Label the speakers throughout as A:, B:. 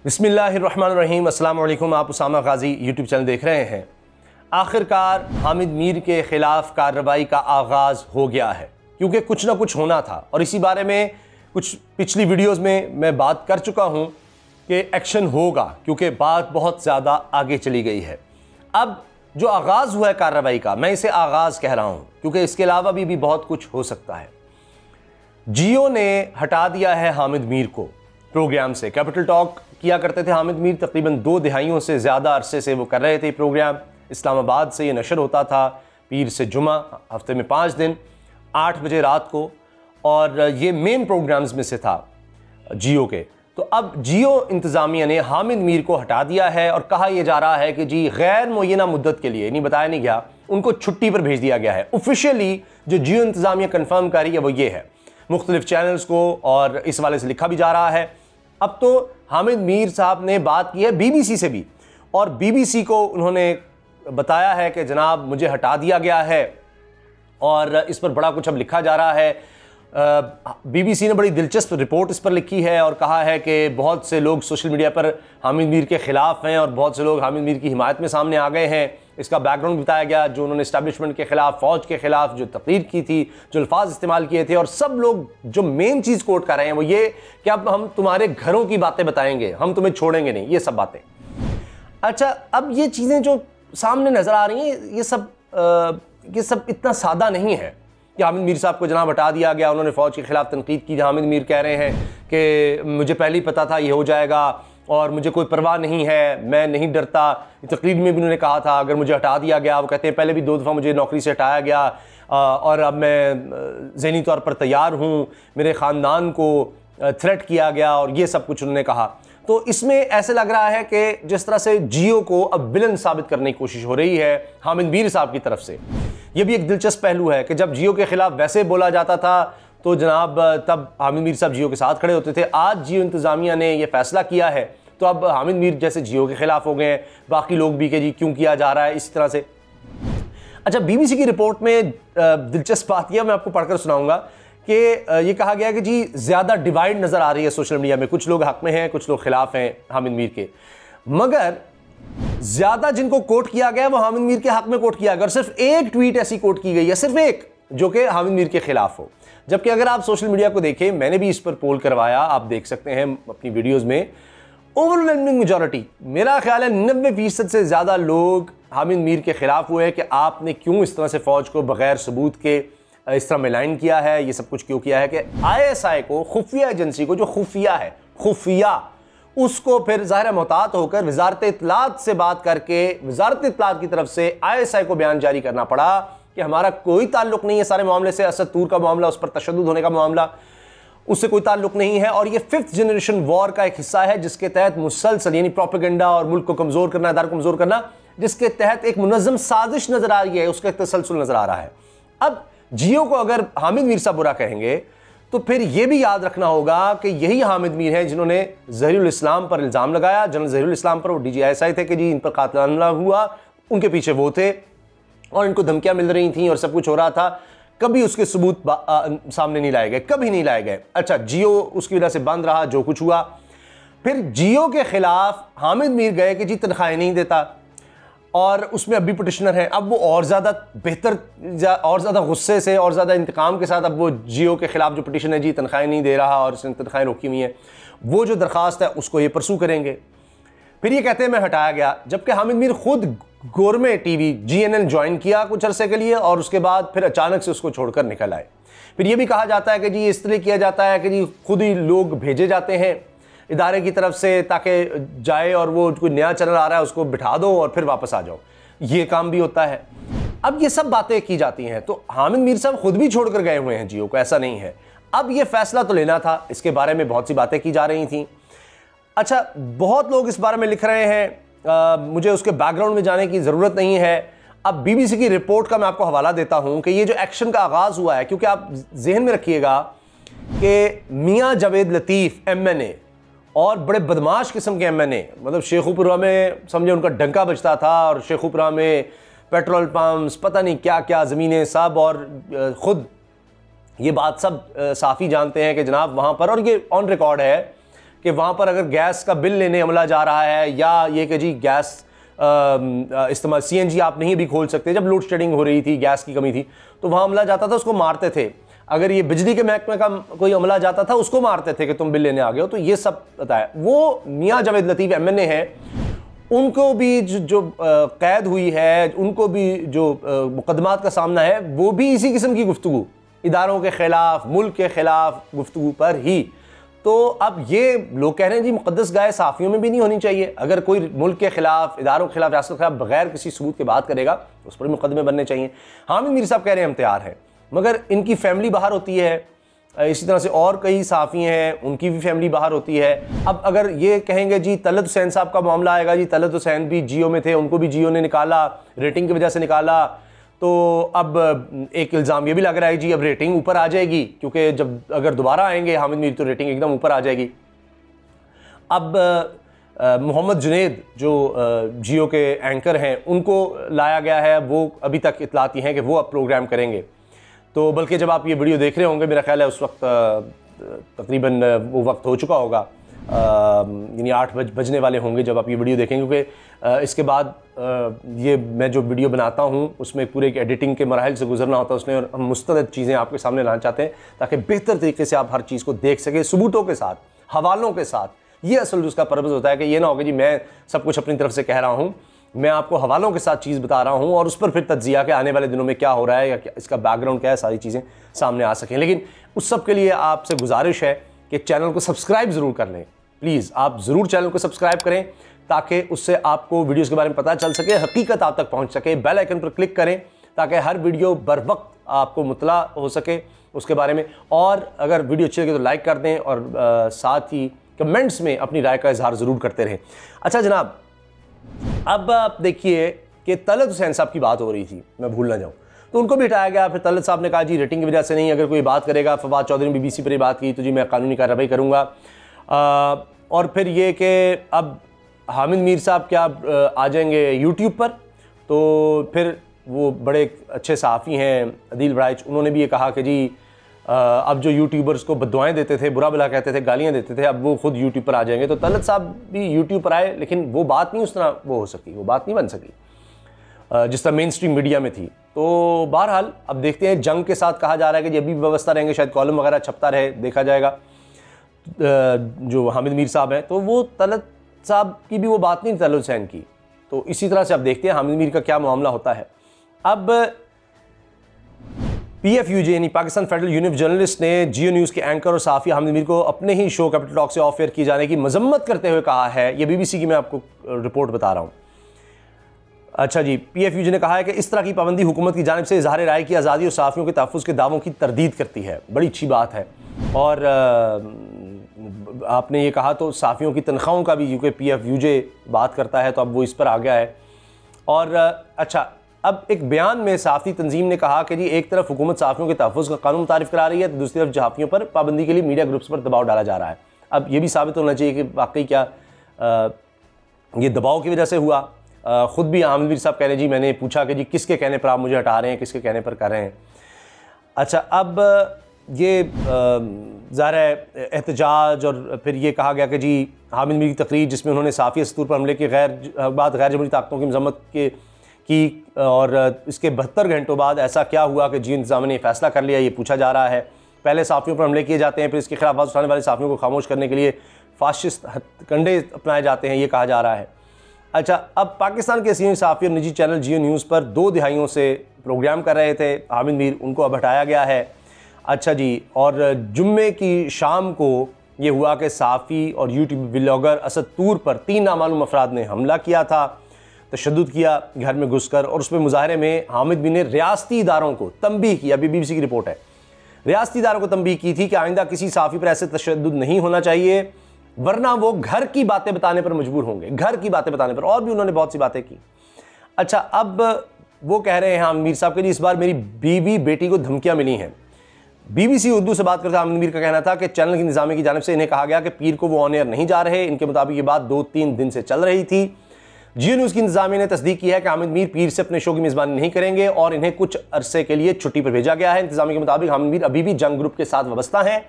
A: बिस्मिल्लाहिर्रहमानिर्रहीम। अस्सलाम वालेकुम। आप उसामा गाजी यूट्यूब चैनल देख रहे हैं। आखिरकार हामिद मीर के ख़िलाफ़ कार्रवाई का आगाज़ हो गया है, क्योंकि कुछ ना कुछ होना था और इसी बारे में कुछ पिछली वीडियोज़ में मैं बात कर चुका हूँ कि एक्शन होगा, क्योंकि बात बहुत ज़्यादा आगे चली गई है। अब जो आगाज़ हुआ है कार्रवाई का, मैं इसे आगाज़ कह रहा हूँ क्योंकि इसके अलावा भी बहुत कुछ हो सकता है। जियो ने हटा दिया है हामिद मीर को प्रोग्राम से। कैपिटल टॉक किया करते थे हामिद मीर, तकरीबन 2 दिहाइयों से ज़्यादा अरसे से वो कर रहे थे प्रोग्राम। इस्लामाबाद से ये नशर होता था, पीर से जुमा, हफ्ते में 5 दिन, 8 बजे रात को, और ये मेन प्रोग्राम्स में से था जियो के। तो अब जियो इंतज़ामिया ने हामिद मीर को हटा दिया है और कहा यह जा रहा है कि जी गैर मुअय्यना मुद्दत के लिए, नहीं बताया नहीं गया, उनको छुट्टी पर भेज दिया गया है। ऑफिशियली जो जियो इंतज़ामिया कन्फर्म कर रही है वो ये है, मुख्तलिफ चैनल्स को, और इस वाले से लिखा भी जा रहा है। अब तो हामिद मीर साहब ने बात की है बीबीसी से भी, और बीबीसी को उन्होंने बताया है कि जनाब मुझे हटा दिया गया है, और इस पर बड़ा कुछ अब लिखा जा रहा है। बीबीसी ने बड़ी दिलचस्प रिपोर्ट इस पर लिखी है और कहा है कि बहुत से लोग सोशल मीडिया पर हामिद मीर के ख़िलाफ़ हैं और बहुत से लोग हामिद मीर की हिमायत में सामने आ गए हैं। इसका बैकग्राउंड बताया गया, जो उन्होंने इस्टेब्लिशमेंट के ख़िलाफ़, फ़ौज के ख़िलाफ़ जो तकरीर की थी, जो अल्फाज इस्तेमाल किए थे, और सब लोग जो मेन चीज़ कोट कर रहे हैं वो ये कि अब हम तुम्हारे घरों की बातें बताएंगे, हम तुम्हें छोड़ेंगे नहीं, ये सब बातें। अच्छा, अब ये चीज़ें जो सामने नज़र आ रही हैं, ये सब इतना सादा नहीं है कि हामिद मीर साहब को जनाब हटा दिया गया, उन्होंने फ़ौज के ख़िलाफ़ तनकीद की। हामिद मीर कह रहे हैं कि मुझे पहले ही पता था ये हो जाएगा और मुझे कोई परवाह नहीं है, मैं नहीं डरता। तकरीर में भी उन्होंने कहा था अगर मुझे हटा दिया गया, वो कहते हैं पहले भी 2 दफ़ा मुझे नौकरी से हटाया गया और अब मैं ज़हनी तौर पर तैयार हूँ, मेरे ख़ानदान को थ्रेट किया गया, और ये सब कुछ उन्होंने कहा। तो इसमें ऐसे लग रहा है कि जिस तरह से जियो को अब विलन साबित करने की कोशिश हो रही है हामिद मीर साहब की तरफ से। यह भी एक दिलचस्प पहलू है कि जब जियो के ख़िलाफ़ वैसे बोला जाता था तो जनाब तब हामिद मीर साहब जियो के साथ खड़े होते थे। आज जियो इंतज़ामिया ने यह फ़ैसला किया है तो अब हामिद मीर जैसे जियो के ख़िलाफ़ हो गए हैं, बाकी लोग भी कि जी क्यों किया जा रहा है इसी तरह से। अच्छा, बीबीसी की रिपोर्ट में दिलचस्प बात यह मैं आपको पढ़कर सुनाऊंगा कि ये कहा गया कि जी ज़्यादा डिवाइड नज़र आ रही है सोशल मीडिया में, कुछ लोग हक़ में हैं, कुछ लोग ख़िलाफ़ हैं हामिद मीर के, मगर ज़्यादा जिनको कोट किया गया वो हामिद मीर के हक़ में कोट किया गया, और सिर्फ एक ट्वीट ऐसी कोट की गई है, सिर्फ एक, जो कि हामिद मीर के ख़िलाफ़ हो। जबकि अगर आप सोशल मीडिया को देखें, मैंने भी इस पर पोल करवाया, आप देख सकते हैं अपनी वीडियोज़ में, ओवरवेलमिंग मेजॉरिटी, मेरा ख्याल है 90% से ज़्यादा लोग हामिद मीर के ख़िलाफ़ हुए हैं कि आपने क्यों इस तरह से फ़ौज को बग़ैर सबूत के इस तरह मेलाइन किया है, ये सब कुछ क्यों किया है कि ISI को, खुफिया एजेंसी को, जो खुफिया है, खुफिया, उसको फिर ज़ाहिर मोहतात होकर वज़ारत इत्तलात से बात करके वज़ारत इत्तलात की तरफ से ISI को बयान जारी करना पड़ा कि हमारा कोई ताल्लुक़ नहीं है सारे मामले से। असद तूर का मामला, उस पर तशद्दुद होने का मामला, उससे कोई ताल्लुक़ नहीं है, और ये 5th जनरेशन वॉर का एक हिस्सा है जिसके तहत मुसलसल यानी प्रोपेगेंडा और मुल्क को कमज़ोर करना, इदारे को कमज़ोर करना, जिसके तहत एक मुनज़्ज़म साजिश नज़र आ रही है, उसका तसलसल नज़र आ रहा है। अब जियो को अगर हामिद मीर साहब बुरा कहेंगे तो फिर यह भी याद रखना होगा कि यही हामिद मीर हैं जिन्होंने ज़हीरुल इस्लाम पर इल्ज़ाम लगाया, जनरल ज़हीरुल इस्लाम पर, वो DGI थे कि जी इन पर कातिलाना हमला हुआ, उनके पीछे वो थे और इनको धमकियां मिल रही थी और सब कुछ हो रहा था। कभी उसके सबूत सामने नहीं लाए गए, कभी नहीं लाए गए। अच्छा, जियो उसकी वजह से बंद रहा, जो कुछ हुआ। फिर जियो के ख़िलाफ़ हामिद मीर गए कि जी तनख्वाहें नहीं देता, और उसमें अब भी पिटिशनर हैं। अब वो और ज़्यादा बेहतर, और ज़्यादा गुस्से से और ज़्यादा इंतकाम के साथ अब वो जियो के ख़िलाफ़ जो पिटिशन है, जी तनख्वाहें नहीं दे रहा और उसने तनख्वाहें रोकी हुई हैं, वो जो दरख्वास्त है उसको ये परसू करेंगे। फिर ये कहते हैं मैं हटाया गया, जबकि हामिद मीर खुद गोरमे TV GNN ज्वाइन किया कुछ अरसे के लिए और उसके बाद फिर अचानक से उसको छोड़कर निकल आए। फिर ये भी कहा जाता है कि जी इस तरह किया जाता है कि जी खुद ही लोग भेजे जाते हैं इदारे की तरफ से ताकि जाए और वो कोई नया चैनल आ रहा है उसको बिठा दो और फिर वापस आ जाओ, ये काम भी होता है। अब ये सब बातें की जाती हैं, तो हामिद मीर साहब खुद भी छोड़कर गए हुए हैं जियो को, ऐसा नहीं है। अब ये फैसला तो लेना था, इसके बारे में बहुत सी बातें की जा रही थी। अच्छा, बहुत लोग इस बारे में लिख रहे हैं, मुझे उसके बैकग्राउंड में जाने की ज़रूरत नहीं है। अब बीबीसी की रिपोर्ट का मैं आपको हवाला देता हूं कि ये जो एक्शन का आगाज़ हुआ है, क्योंकि आप जहन में रखिएगा कि मियाँ जावेद लतीफ़ MNA और बड़े बदमाश किस्म के MNA, मतलब शेखुपुरा में समझे उनका डंका बजता था, और शेखुपुरा में पेट्रोल पम्प्स, पता नहीं क्या क्या ज़मीनें सब, और ख़ुद ये बात सब साफ़ी जानते हैं कि जनाब वहाँ पर, और ये ऑन रिकॉर्ड है कि वहाँ पर अगर गैस का बिल लेने हमला जा रहा है, या ये कि जी गैस इस्तेमाल CNG आप नहीं भी खोल सकते, जब लोड शेडिंग हो रही थी, गैस की कमी थी, तो वहाँ हमला जाता था, उसको मारते थे। अगर ये बिजली के महकमे का कोई हमला जाता था, उसको मारते थे कि तुम बिल लेने आ गए हो। तो ये सब बताया। वो मियाँ जावेद लतीफ़ MNA है, उनको भी जो कैद हुई है, उनको भी जो मुकदमात का सामना है, वो भी इसी किस्म की गुफ्तगू, इदारों के ख़िलाफ़, मुल्क के ख़िलाफ़ गुफ्तगू पर ही। तो अब ये लोग कह रहे हैं जी मुक़द्दस गाय सहाफ़ियों में भी नहीं होनी चाहिए। अगर कोई मुल्क के ख़िलाफ़, इदारों के ख़िलाफ़, रियासत के ख़िलाफ़ बग़ैर किसी सबूत के बात करेगा, उस पर मुकदमे बनने चाहिए। हामिद मीर साहब कह रहे हैं हम तैयार हैं, मगर इनकी फैमिली बाहर होती है। इसी तरह से और कई सहाफ़ी हैं, उनकी भी फैमिली बाहर होती है। अब अगर ये कहेंगे जी तलत हुसैन साहब का मामला आएगा, जी तलत हुसैन भी जियो में थे, उनको भी जियो ने निकाला, रेटिंग की वजह से निकाला, तो अब एक इल्ज़ाम ये भी लग रहा है जी अब रेटिंग ऊपर आ जाएगी, क्योंकि जब अगर दोबारा आएंगे हामिद मीर तो रेटिंग एकदम ऊपर आ जाएगी। अब मोहम्मद जुनैद जो जियो के एंकर हैं, उनको लाया गया है। वो अभी तक इतलाती हैं कि वो अब प्रोग्राम करेंगे। तो बल्कि जब आप ये वीडियो देख रहे होंगे, मेरा ख्याल है उस वक्त तकरीबन वो वक्त हो चुका होगा, यानी 8 बजने वाले होंगे जब आप ये वीडियो देखेंगे, क्योंकि इसके बाद ये मैं जो वीडियो बनाता हूँ उसमें पूरे एक एडिटिंग के मराहिल से गुजरना होता है उसमें, और हम मुस्तंद चीज़ें आपके सामने लाना चाहते हैं ताकि बेहतर तरीके से आप हर चीज़ को देख सकें, सबूतों के साथ, हवालों के साथ। ये असल उसका पर्पज़ होता है कि ये ना हो कि जी मैं सब कुछ अपनी तरफ से कह रहा हूँ, मैं आपको हवालों के साथ चीज़ बता रहा हूँ और उस पर फिर तज्जिया के आने वाले दिनों में क्या हो रहा है या इसका बैकग्राउंड क्या है, सारी चीज़ें सामने आ सकें। लेकिन उस सब के लिए आपसे गुजारिश है कि चैनल को सब्सक्राइब ज़रूर कर लें। प्लीज़ आप ज़रूर चैनल को सब्सक्राइब करें ताकि उससे आपको वीडियोज़ के बारे में पता चल सके, हकीकत आप तक पहुँच सके। बेल आइकन पर क्लिक करें ताकि हर वीडियो बर वक्त आपको मुतला हो सके उसके बारे में। और अगर वीडियो अच्छी लगे तो लाइक कर दें और साथ ही कमेंट्स में अपनी राय का इजहार ज़रूर करते रहें। अच्छा जनाब, अब आप देखिए कि तलत हुसैन साहब की बात हो रही थी, मैं भूल ना जाऊं, तो उनको भी हटाया गया। फिर तलत साहब ने कहा जी रेटिंग की वजह से नहीं, अगर कोई बात करेगा, फवाद चौधरी ने BBC पर ये बात की तो जी मैं कानूनी कार्रवाई करूंगा। और फिर ये कि अब हामिद मीर साहब क्या आ जाएंगे YouTube पर, तो फिर वो बड़े अच्छे सहाफ़ी हैं अदील बड़ाइच, उन्होंने भी ये कहा कि जी अब जो यूट्यूबर्स को बद्दुआएं देते थे, बुरा भला कहते थे, गालियां देते थे, अब वो खुद यूट्यूब पर आ जाएंगे। तो तलत साहब भी यूट्यूब पर आए, लेकिन वो बात नहीं उस तरह वो हो सकी, वो बात नहीं बन सकी जिस तरह मेन स्ट्रीम मीडिया में थी। तो बहरहाल अब देखते हैं, जंग के साथ कहा जा रहा है कि जब भी व्यवस्था रहेंगे शायद कॉलम वगैरह छपता रहे, देखा जाएगा। जो हामिद मीर साहब हैं तो वो तलत साहब की भी वो बात नहीं तलत हुसैन की। तो इसी तरह से अब देखते हैं हामिद मीर का क्या मामला होता है। अब PFUJ यानी Pakistan federal union of journalist ने जियो न्यूज़ के एंकर और सहाफ़ी हामिद मीर को अपने ही शो कैपिटल टॉक से ऑफ एयर किए जाने की मजम्मत करते हुए कहा है। ये BBC की मैं आपको रिपोर्ट बता रहा हूँ। अच्छा जी, PFUJ ने कहा है कि इस तरह की पाबंदी हुकूमत की जानिब से इजहार राय की आज़ादी और सहाफ़ियों के तहफ़्फ़ुज़ के दावों की तरदीद करती है। बड़ी अच्छी बात है। और आपने ये कहा तो सहाफ़ियों की तनख्वाहों का भी, क्योंकि PFUJ बात करता है तो अब वो इस पर आ गया है। और अच्छा, अब एक बयान में सहाफ़ी तंजीम ने कहा कि जी एक तरफ हुकूमत सहाफ़ियों के तहफ़्फ़ुज़ का कानून तारीफ़ करा रही है, तो दूसरी तरफ सहाफ़ियों पर पाबंदी के लिए मीडिया ग्रुप्स पर दबाव डाला जा रहा है। अब ये भी साबित होना चाहिए कि वाकई क्या ये दबाव की वजह से हुआ। ख़ुद भी हामिद मीर साहब कह रहे हैं जी मैंने पूछा कि जी किसके कहने पर आप मुझे हटा रहे हैं, किसके कहने पर कर रहे हैं। अच्छा, अब ये ज़ाहिर है एहतजाज, और फिर ये कहा गया कि जी हामिद मीर की तकरीर जिसमें उन्होंने सहाफ़ी सतूर पर हमले की गैर जमहूरी ताकतों की मज़म्मत की और इसके 72 घंटों बाद ऐसा क्या हुआ कि जियो इंतज़ामिया ने फैसला कर लिया, ये पूछा जा रहा है। पहले सहाफ़ियों पर हमले किए जाते हैं, फिर इसके खिलाफ आवाज़ उठाने वाले सहाफ़ियों को खामोश करने के लिए फाशिस्ट कंडे अपनाए जाते हैं, ये कहा जा रहा है। अच्छा, अब पाकिस्तान के सीनियर सहाफ़ी और निजी चैनल जियो न्यूज़ पर 2 दिहाइयों से प्रोग्राम कर रहे थे हामिद मीर, उनको अब हटाया गया है। अच्छा जी, और जुम्मे की शाम को ये हुआ कि सहाफ़ी और यूट्यूब व्लॉगर असद तूर पर 3 नामालूम अफराद ने हमला किया था, तशद्दुद किया घर में घुसकर, और उसमें मुजाहरे में हामिद मीर ने रियासती इदारों को तंबीह की। अभी BBC की रिपोर्ट है, रियासती इदारों को तंबीह की थी कि आइंदा किसी सहाफ़ी पर ऐसे तशद्दुद नहीं होना चाहिए, वरना वो घर की बातें बताने पर मजबूर होंगे, घर की बातें बताने पर। और भी उन्होंने बहुत सी बातें की। अच्छा, अब वो कह रहे हैं हामिद मीर साहब के जी इस बार मेरी बीवी बेटी को धमकियाँ मिली हैं। BBC उर्दू से बात करते हामिद मीर का कहना था कि चैनल की निज़ामी की जानिब से इन्हें कहा गया कि पीर को वो ऑन एयर नहीं जा रहे। इनके मुताबिक ये बात 2-3 दिन से चल रही थी। जियो न्यूज़ की इंतज़ामिया ने तस्दीक की है कि हामिद मीर पीर से अपने शो की मेज़बानी नहीं करेंगे और इन्हें कुछ अरसे के लिए छुट्टी पर भेजा गया है। इंतज़ामिया के मुताबिक हामिद मीर अभी भी जंग ग्रुप के साथ वाबस्ता हैं,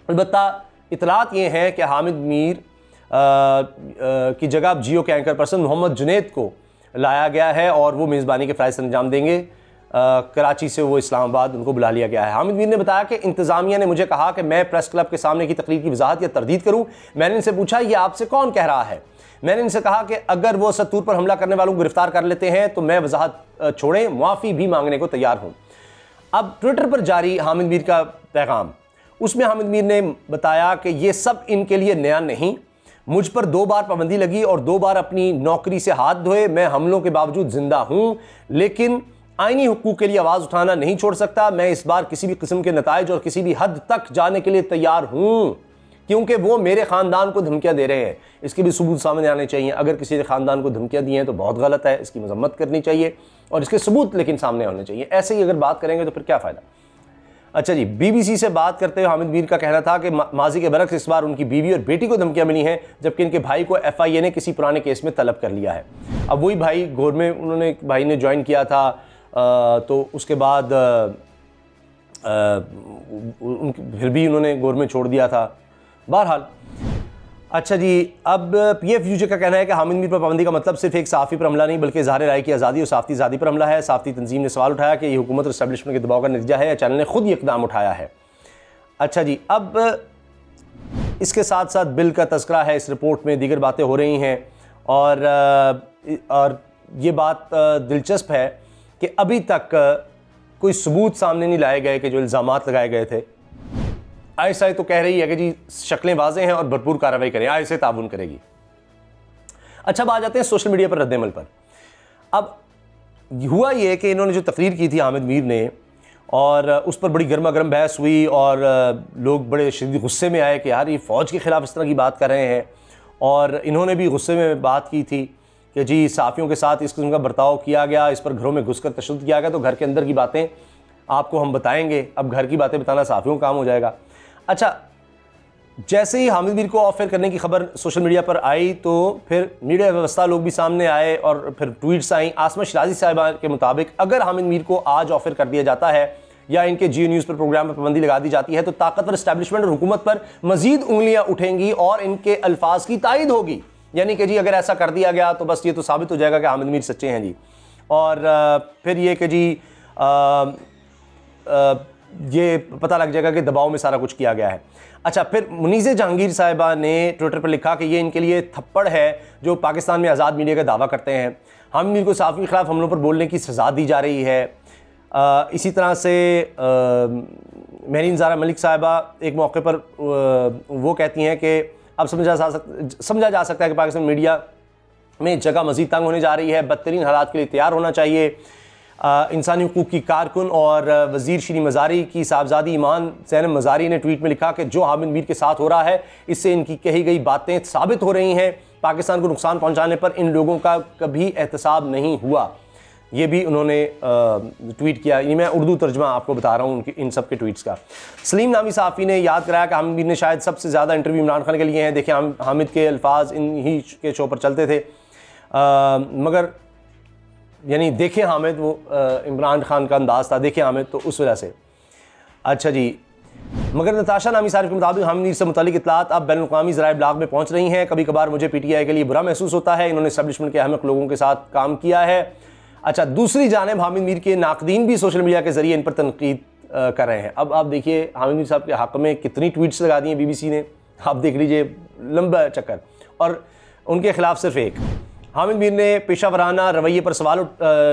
A: अलबत्ता इतलात ये हैं कि हामिद मीर की जगह अब जियो के एंकर पर्सन मोहम्मद जुनैद को लाया गया है और वो मेज़बानी के फ़राइज़ अंजाम देंगे। कराची से वो इस्लामाबाद उनको बुला लिया गया है। हामिद मीर ने बताया कि इंतज़ामिया ने मुझे कहा कि मैं प्रेस क्लब के सामने की तकरीर की वजाहत या तरदीद करूँ। मैंने इनसे पूछा ये आपसे कौन कह रहा है। मैंने इनसे कहा कि अगर वो सत्तूर पर हमला करने वालों को गिरफ्तार कर लेते हैं तो मैं वजाहत छोड़ें, मुआफ़ी भी मांगने को तैयार हूँ। अब ट्विटर पर जारी हामिद मीर का पैगाम, उसमें हामिद मीर ने बताया कि ये सब इनके लिए नया नहीं, मुझ पर 2 बार पाबंदी लगी और 2 बार अपनी नौकरी से हाथ धोए। मैं हमलों के बावजूद जिंदा हूँ, लेकिन आईनी हुकूक के लिए आवाज़ उठाना नहीं छोड़ सकता। मैं इस बार किसी भी किस्म के नताइज और किसी भी हद तक जाने के लिए तैयार हूँ, क्योंकि वो मेरे ख़ानदान को धमकियाँ दे रहे हैं। इसके भी सबूत सामने आने चाहिए। अगर किसी ने ख़ानदान को धमकियाँ दी हैं तो बहुत गलत है, इसकी मजम्मत करनी चाहिए और इसके सबूत लेकिन सामने होने चाहिए। ऐसे ही अगर बात करेंगे तो फिर क्या फ़ायदा। अच्छा जी, BBC से बात करते हुए हामिद मीर का कहना था कि माजी के बरक्स इस बार उनकी बीवी और बेटी को धमकियाँ मिली हैं, जबकि इनके भाई को FIA ने किसी पुराने केस में तलब कर लिया है। अब वही भाई गोर में उन्होंने भाई ने ज्वाइन किया था, तो उसके बाद फिर भी उन्होंने गोर में छोड़ दिया था। बहरहाल अच्छा जी, अब PFUJ का कहना है कि हामिद मीर पर पाबंदी का मतलब सिर्फ एक सहाफ़ी पर हमला नहीं बल्कि इज़हार राय की आज़ादी और साफ़ी आज़ादी पर हमला है। साफ़ी तंजीम ने सवाल उठाया कि यह हुकूमत और एस्टैब्लिशमेंट के दबाव का नतीजा है या चैनल ने खुद ये इक़दाम उठाया है। अच्छा जी, अब इसके साथ साथ बिल का तज़किरा है इस रिपोर्ट में, दीगर बातें हो रही हैं और ये बात दिलचस्प है कि अभी तक कोई सबूत सामने नहीं लाए गए कि जो इल्ज़ामात लगाए गए थे। ISI तो कह रही है कि जी शक्लें वाज़ेह हैं और भरपूर कार्रवाई करें, ISI ताउन करेगी। अच्छा, अब आ जाते हैं सोशल मीडिया पर रद्दमल पर। अब हुआ ये कि इन्होंने जो तकरीर की थी हामिद मीर ने, और उस पर बड़ी गर्मा गर्म बहस हुई और लोग बड़े शदीद गुस्से में आए कि यार ये फ़ौज के ख़िलाफ़ इस तरह की बात कर रहे हैं। और इन्होंने भी गुस्से में बात की थी कि जी सहाफ़ियों के साथ इस किस्म का बर्ताव किया गया, इस पर घरों में घुसकर तशद्दुद किया गया, तो घर के अंदर की बातें आपको हम बताएंगे। अब घर की बातें बताना सहाफ़ियों का काम हो जाएगा। अच्छा, जैसे ही हामिद मीर को ऑफर करने की खबर सोशल मीडिया पर आई तो फिर मीडिया व्यवस्था लोग भी सामने आए और फिर ट्वीट्स आई। आसमा शिराजी साहिबा के मुताबिक अगर हामिद मीर को आज ऑफर कर दिया जाता है या इनके जियो न्यूज़ पर प्रोग्राम पर पाबंदी लगा दी जाती है तो ताकतवर इस्टेब्लिशमेंट और हुकूमत पर मजीद उंगलियां उठेंगी और इनके अल्फाज की तायद होगी। यानी कि जी अगर ऐसा कर दिया गया तो बस ये तो साबित हो जाएगा कि हामिद मीर सच्चे हैं जी। और फिर ये कि जी ये पता लग जाएगा कि दबाव में सारा कुछ किया गया है। अच्छा, फिर मुनीज़े जहांगीर साहिबा ने ट्विटर पर लिखा कि ये इनके लिए थप्पड़ है जो पाकिस्तान में आज़ाद मीडिया का दावा करते हैं। हामिद मीर को सहाफ़ी के ख़िलाफ़ हमलों पर बोलने की सज़ा दी जा रही है। इसी तरह से महरीन ज़ारा मलिक साहिबा एक मौके पर वो कहती हैं कि अब समझा जा सकता है कि पाकिस्तान मीडिया में जगह मज़ीद तंग होने जा रही है, बदतरीन हालात के लिए तैयार होना चाहिए। इंसानी हुकूक की कारकुन और वज़ीर श्री मज़ारी की साहबजादी ईमान ज़ैनब मज़ारी ने ट्वीट में लिखा कि जो हामिद मीर के साथ हो रहा है इससे इनकी कही गई बातें साबित हो रही हैं। पाकिस्तान को नुकसान पहुंचाने पर इन लोगों का कभी एहतसाब नहीं हुआ। ये भी उन्होंने ट्वीट किया। ये मैं उर्दू तर्जमा आपको बता रहा हूँ उनकी इन सब के ट्वीट्स का। सलीम नामी सहाफ़ी ने याद कराया कि हामिद मीर ने शायद सबसे ज़्यादा इंटरव्यू इमरान खान के लिए हैं। देखिए हामिद के अल्फाज इन ही के शो पर चलते थे, मगर यानी देखें हामिद वो इमरान खान का अंदाज़ था, देखें हामिद तो उस वजह से। अच्छा जी, मगर नताशा नामी सारिफ के मुताबिक हामिद मीर से मुतालिक इतलात अब बैनुल-अक़वामी ज़राए इब्लाग में पहुँच रही हैं। कभी कभार मुझे PTI के लिए बुरा महसूस होता है, इन्होंने एस्टेब्लिशमेंट के अहम लोगों के साथ काम किया है। अच्छा, दूसरी जानिब हामिद मीर के नाकदीन भी सोशल मीडिया के ज़रिए इन पर तनकीद कर रहे हैं। अब आप देखिए हामिद मीर साहब के हक़ में कितनी ट्वीट्स लगा दी हैं BBC ने, आप देख लीजिए, लंबा चक्कर। और उनके ख़िलाफ़ सिर्फ एक हामिद मीर ने पेशावराना रवैये पर सवाल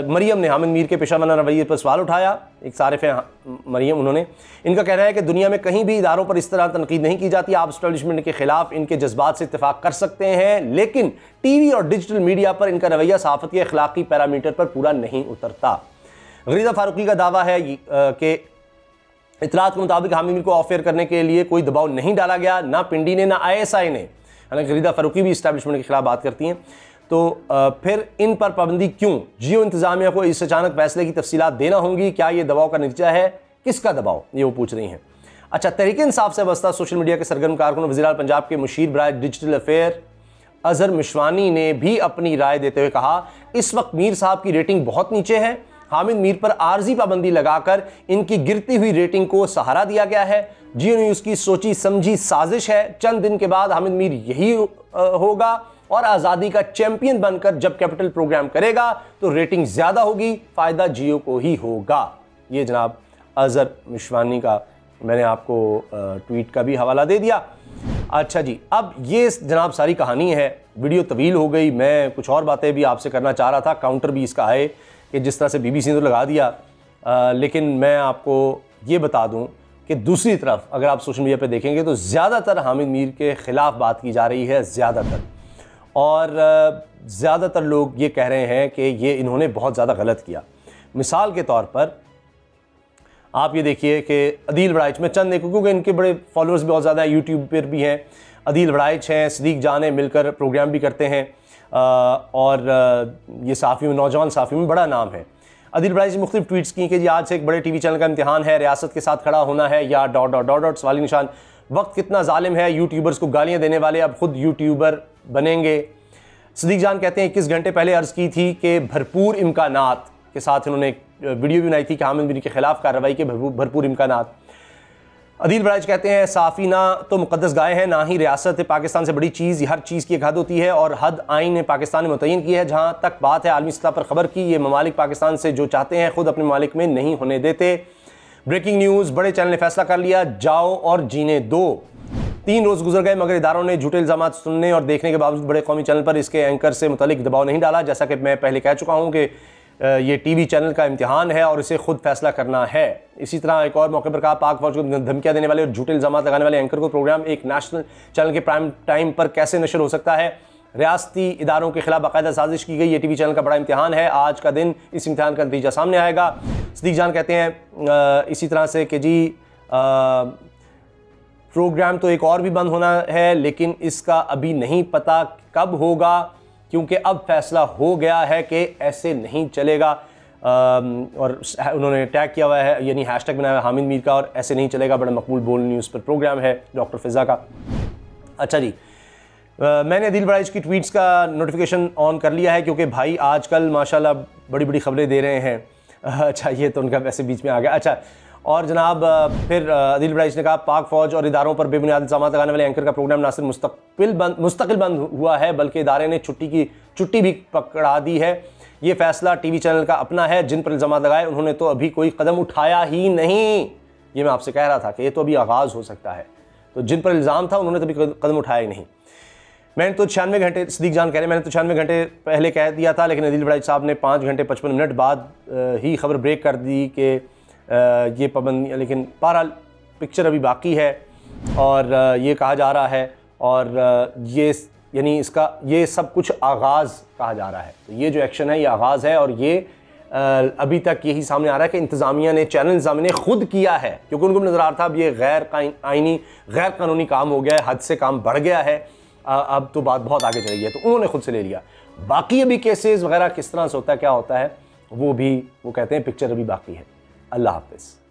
A: मरियम ने हामिद मीर के पेशावराना रवैये पर सवाल उठाया। एक सारिफ है मरियम, उन्होंने इनका कहना है कि दुनिया में कहीं भी इदारों पर इस तरह तनकीद नहीं की जाती। आप एस्टेब्लिशमेंट के ख़िलाफ़ इनके जज्बात से इत्तेफाक कर सकते हैं, लेकिन TV और डिजिटल मीडिया पर इनका रवैया सहाफ़त के अखलाकी पैरामीटर पर पूरा नहीं उतरता। गरीदा फारूकी का दावा है कि इतलात के मुताबिक हामिद मीर को ऑफर करने के लिए कोई दबाव नहीं डाला गया, ना पिंडी ने ना ISI ने। हालांकि गरीदा फारूकी भी इस्टेब्लिशमेंट के खिलाफ बात करती हैं। तो फिर इन पर पाबंदी क्यों? जियो इंतज़ामिया को इस अचानक फैसले की तफसीलात देना होंगी। क्या ये दबाव का नतीजा है? किसका दबाव? ये वो पूछ रही हैं। अच्छा, तहरीक इंसाफ से वाबस्ता सोशल मीडिया के सरगर्म कारकुन वज़ीर आला पंजाब के मुशीर बराए डिजिटल अफेयर अजहर मिशवानी ने भी अपनी राय देते हुए कहा, इस वक्त मीर साहब की रेटिंग बहुत नीचे है हामिद मीर पर आर्जी पाबंदी लगाकर इनकी गिरती हुई रेटिंग को सहारा दिया गया है। जियो न्यूज़ की सोची समझी साजिश है। चंद दिन के बाद हामिद मीर यही होगा और आज़ादी का चैंपियन बनकर जब कैपिटल प्रोग्राम करेगा तो रेटिंग ज़्यादा होगी, फ़ायदा जियो को ही होगा। ये जनाब अज़हर मिशवानी का मैंने आपको ट्वीट का भी हवाला दे दिया। अच्छा जी, अब ये जनाब सारी कहानी है। वीडियो तवील हो गई, मैं कुछ और बातें भी आपसे करना चाह रहा था, काउंटर भी इसका है कि जिस तरह से बीबीसी ने तो लगा दिया, लेकिन मैं आपको ये बता दूं कि दूसरी तरफ अगर आप सोशल मीडिया पे देखेंगे तो ज़्यादातर हामिद मीर के ख़िलाफ़ बात की जा रही है, ज़्यादातर, और ज़्यादातर लोग ये कह रहे हैं कि ये इन्होंने बहुत ज़्यादा गलत किया। मिसाल के तौर पर आप ये देखिए कि अदील बड़ाइच में चंद देखो, क्योंकि इनके बड़े फॉलोअर्स भी बहुत ज़्यादा हैं, यूट्यूब पर भी हैं। अदील बड़ाइच हैं, सदीक जान है, मिलकर प्रोग्राम भी करते हैं, और ये साफ़ी में, नौजवान साफ़ी में बड़ा नाम है। अदील बड़ाइच ने मुख्तलिफ ट्वीट्स की कि जी आज से एक बड़े टीवी चैनल का इम्तिहान है, रियासत के साथ खड़ा होना है या ... सवाली निशान। वक्त कितना जालिम है, यूट्यूबर्स को गालियाँ देने वाले अब खुद यूट्यूबर बनेंगे। सदीक जान कहते हैं 21 घंटे पहले अर्ज़ की थी कि भरपूर इम्कानात के साथ इन्होंने एक वीडियो भी बनाई थी कि हामिद मीर के ख़िलाफ़ कार्रवाई के भरपूर इम्कानात। अदील बड़ाइच कहते हैं साफ़ी ना तो मुक़द्दस गाय है, ना ही रियासत है पाकिस्तान से बड़ी चीज़। हर चीज़ की एक हद होती है और हद आइन ने पाकिस्तान ने मुतय्यन की है। जहाँ तक बात है आलमी सतह पर ख़बर की, ये ममालिक पाकिस्तान से जो चाहते हैं ख़ुद अपने ममालिक में नहीं होने देते। ब्रेकिंग न्यूज़, बड़े चैनल ने फैसला कर लिया, जाओ और जीने दो। 3 रोज़ गुजर गए मगर इदारों ने झूठे इल्ज़ामात सुनने और देखने के बावजूद बड़े कौमी चैनल पर इसके एंकर से मुतल्लिक दबाव नहीं डाला। जैसा कि मैं पहले कह चुका हूँ कि ये टीवी चैनल का इम्तिहान है और इसे खुद फैसला करना है। इसी तरह एक और मौके पर कहा, पाक फौज को धमकियाँ देने वाले और झूठे इल्ज़ाम लगाने वाले एंकर को प्रोग्राम एक नेशनल चैनल के प्राइम टाइम पर कैसे नशर हो सकता है। रियासती इदारों के खिलाफ बाकायदा साजिश की गई। ये टीवी चैनल का बड़ा इम्तिहान है, आज का दिन इस इम्तिहान का नतीजा सामने आएगा। सदीक जान कहते हैं इसी तरह से कि जी प्रोग्राम तो एक और भी बंद होना है, लेकिन इसका अभी नहीं पता कब होगा, क्योंकि अब फैसला हो गया है कि ऐसे नहीं चलेगा। और उन्होंने टैग किया हुआ है, यानी हैशटैग बनाया हुआ हामिद मीर का, और ऐसे नहीं चलेगा बड़ा मकबूल बोल न्यूज़ पर प्रोग्राम है डॉक्टर फ़िज़ा का। अच्छा जी, मैंने अदील बड़ाइच की ट्वीट्स का नोटिफिकेशन ऑन कर लिया है, क्योंकि भाई आजकल माशाल्लाह बड़ी बड़ी ख़बरें दे रहे हैं। अच्छा, ये तो उनका वैसे बीच में आ गया। अच्छा, और जनाब फिर अदील बड़ाइच ने कहा, पाक फ़ौज और इदारों पर बेबुनियाद इल्ज़ाम लगाने वाले एंकर का प्रोग्राम ना सिर्फ मुस्तकिल बंद हुआ है, बल्कि इदारे ने छुट्टी भी पकड़ा दी है। ये फ़ैसला टीवी चैनल का अपना है। जिन पर इल्ज़ाम लगाए उन्होंने तो अभी कोई कदम उठाया ही नहीं। ये मैं आपसे कह रहा था कि ये तो अभी आगाज़ हो सकता है। तो जिन पर इल्ज़ाम था उन्होंने तो अभी कदम उठाया ही नहीं। मैंने तो 96 घंटे, सदीक जान कह रहे, मैंने तो 96 घंटे पहले कह दिया था, लेकिन अदील बड़ाइच साहब ने 5 घंटे 55 मिनट बाद ही खबर ब्रेक कर दी कि ये पाबंदी, लेकिन बहरहाल पिक्चर अभी बाकी है और ये कहा जा रहा है, और ये यानी इसका ये सब कुछ आगाज़ कहा जा रहा है। तो ये जो एक्शन है ये आगाज़ है, और ये अभी तक यही सामने आ रहा है कि इंतज़ामिया ने, चैनल इंतज़ामिया ने खुद किया है, क्योंकि उनको नज़र आ रहा था अब ये गैर आइनी गैर कानूनी काम हो गया है, हद से काम बढ़ गया है, अब तो बात बहुत आगे चली है, तो उन्होंने खुद से ले लिया। बाकी अभी केसेस वगैरह किस तरह से होता है, क्या होता है, वो कहते हैं पिक्चर अभी बाकी है। अल्लाह हाफ़िज़।